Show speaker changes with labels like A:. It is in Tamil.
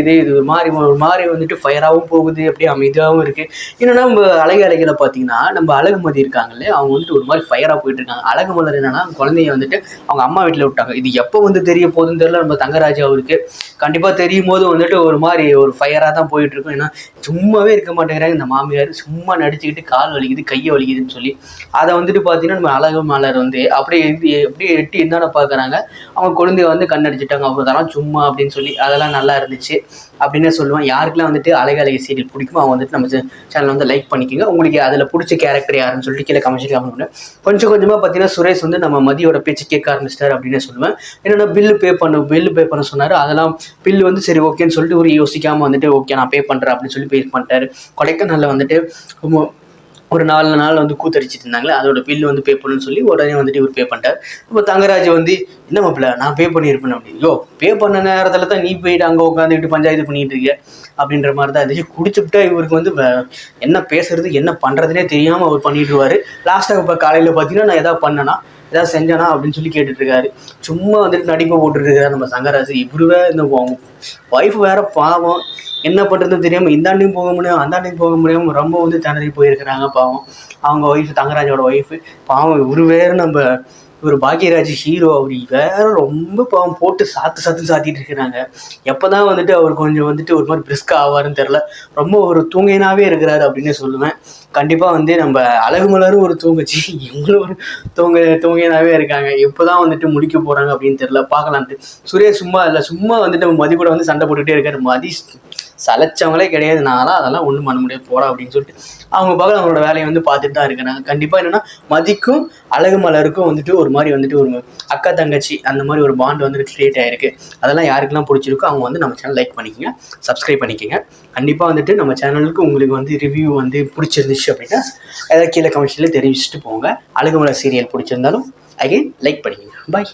A: இது ஒரு மாதிரி வந்துட்டு ஃபயராகவும் போகுது, அப்படியே அமைதியாகவும் இருக்குது. என்னன்னா நம்ம அழகில பார்த்தீங்கன்னா நம்ம அழகுமதி இருக்காங்கல்ல, அவங்க வந்துட்டு ஒரு மாதிரி ஃபயராக போயிட்டு இருக்காங்க. அழகு மலர் என்னன்னா குழந்தைய வந்துட்டு அவங்க அம்மா வீட்டில் விட்டாங்க. இது எப்போ வந்து தெரிய போகுதுன்னு தெரியல. நம்ம தங்கராஜ் அவருக்கு கண்டிப்பாக தெரியும் போது வந்துட்டு ஒரு மாதிரி ஒரு ஃபயராக தான் போயிட்டு இருக்கும். ஏன்னா சும்மாவே இருக்க மாட்டேங்கிறாங்க இந்த மாமியார், சும்மா நடிச்சுக்கிட்டு கால் வலிக்குது கையை வலிக்குதுன்னு சொல்லி அதை வந்துட்டு பார்த்தீங்கன்னா நம்ம அழகு மலர் வந்து அப்படியே எட்டி என்னென்ன பார்க்குறாங்க, அவங்க குழந்தைய வந்து கண்ணடிச்சிட்டாங்க. அவங்க அதெல்லாம் சும்மா அப்படின்னு சொல்லி அதெல்லாம் நல்லா இருந்துச்சு அப்படின்னு சொல்லுவேன். யாருக்கெல்லாம் வந்துட்டு அழகு சீரியல் பிடிக்குமோ அவங்க வந்துட்டு நம்ம சேனல் வந்து லைக் பண்ணிக்கோங்க. உங்களுக்கு அதில் பிடிச்ச கேரக்டர் யாருன்னு சொல்லிட்டு கீழே கமெண்ட் பண்ணுவேன். கொஞ்சம் கொஞ்சமாக பார்த்தீங்கன்னா சுரேஷ் வந்து நம்ம மதியோட பேச்சு கேட்க ஆரம்பிச்சிட்டாரு அப்படின்னு சொல்லுவேன். என்னென்னா பில்லு பே பண்ண சொன்னார். அதெல்லாம் பில்லு வந்து சரி ஓகேன்னு சொல்லிட்டு ஒரு யோசிக்காமல் வந்துட்டு ஓகே நான் பே பண்ணுறேன் அப்படின்னு சொல்லி பே பண்ணிட்டாரு. கொடைக்கானலில் வந்துட்டு ஒரு 4 நாள் வந்து கூத்தடிச்சிட்டு இருந்தாங்களே, அதோட பில்லு வந்து பே பண்ணணும்னு சொல்லி உடனே வந்துட்டு இவர் பே பண்ணிட்டார். இப்போ தங்கராஜ் வந்து என்ன மாப்பிள்ள நான் பே பண்ணியிருப்பேன் அப்படின்னு. யோ பே பண்ண நேரத்தில் தான் நீ போயிட்டு அங்கே உட்காந்துக்கிட்டு பஞ்சாயத்து பண்ணிட்டு இருக்க அப்படின்ற மாதிரி தான் இருந்துச்சு. குடிச்சுட்டா இவருக்கு வந்து என்ன பேசுறது என்ன பண்ணுறதுனே தெரியாமல் அவர் பண்ணிட்டுருவார். லாஸ்ட்டாக இப்போ காலையில் பார்த்தீங்கன்னா நான் எதாவது பண்ணேன்னா ஏதாவது செஞ்சானா அப்படின்னு சொல்லி கேட்டுட்ருக்காரு. சும்மா வந்துட்டு நடிப்பை போட்டுட்ருக்காரு நம்ம தங்கராஜ். இவருவே இந்த ஒய்ஃப் வேற பாவம் என்ன பண்ணுறதுன்னு தெரியாமல் இந்தாண்டையும் போக முடியும் அந்தாண்டையும் போக முடியாமல் ரொம்ப வந்து திணறி போயிருக்கிறாங்க பாவம். அவங்க ஒய்ஃபு தங்கராஜோட ஒய்ஃபு பாவம். இவரு வேறு நம்ம இவர் பாக்யராஜ் ஹீரோ, அவர் வேற ரொம்ப பாவம் போட்டு சாத்திட்டு இருக்கிறாங்க. எப்போ தான் வந்துட்டு அவர் கொஞ்சம் வந்துட்டு ஒரு மாதிரி பிரிஸ்காக ஆவாருன்னு தெரில. ரொம்ப ஒரு தூங்கினாவே இருக்கிறாரு அப்படின்னே சொல்லுவேன். கண்டிப்பாக வந்து நம்ம அழகு மலரும் ஒரு தூங்கச்சி, இவங்களும் ஒரு தூங்கினாவே இருக்காங்க. எப்போ தான் வந்துட்டு முடிக்க போகிறாங்க அப்படின்னு தெரில. பார்க்கலான்ட்டு சுரேஷ் சும்மா வந்துட்டு மதி கூட வந்து சண்டை போட்டுக்கிட்டே இருக்காரு. மதி சலைச்சவங்களே கிடையாது. நான்லாம் அதெல்லாம் ஒன்றும் பண்ண முடியாது போகிறா அப்படின்னு சொல்லிட்டு அவங்க பார்க்க அவங்களோட வேலையை வந்து பார்த்துட்டு தான் இருக்கிறாங்க. கண்டிப்பாக என்னென்னா மதிக்கும் அழகு மலருக்கும் வந்துட்டு ஒரு மாதிரி வந்துட்டு ஒரு அக்கா தங்கச்சி அந்த மாதிரி ஒரு பாண்ட் வந்துட்டு கிரியேட் ஆகிருக்கு. அதெல்லாம் யாருக்கெல்லாம் பிடிச்சிருக்கோ அவங்க வந்து நம்ம சேனல் லைக் பண்ணிக்கோங்க, சப்ஸ்கிரைப் பண்ணிக்கோங்க. கண்டிப்பாக வந்துட்டு நம்ம சேனலுக்கு உங்களுக்கு வந்து ரிவ்யூ வந்து பிடிச்சிருந்துச்சு அப்படின்னா ஏதாவது கீழே கமெண்ட்ஸில் தெரிவிச்சுட்டு போங்க. அழகு மலர் சீரியல் பிடிச்சிருந்தாலும் அகைன் லைக் பண்ணிக்கோங்க. பாய்.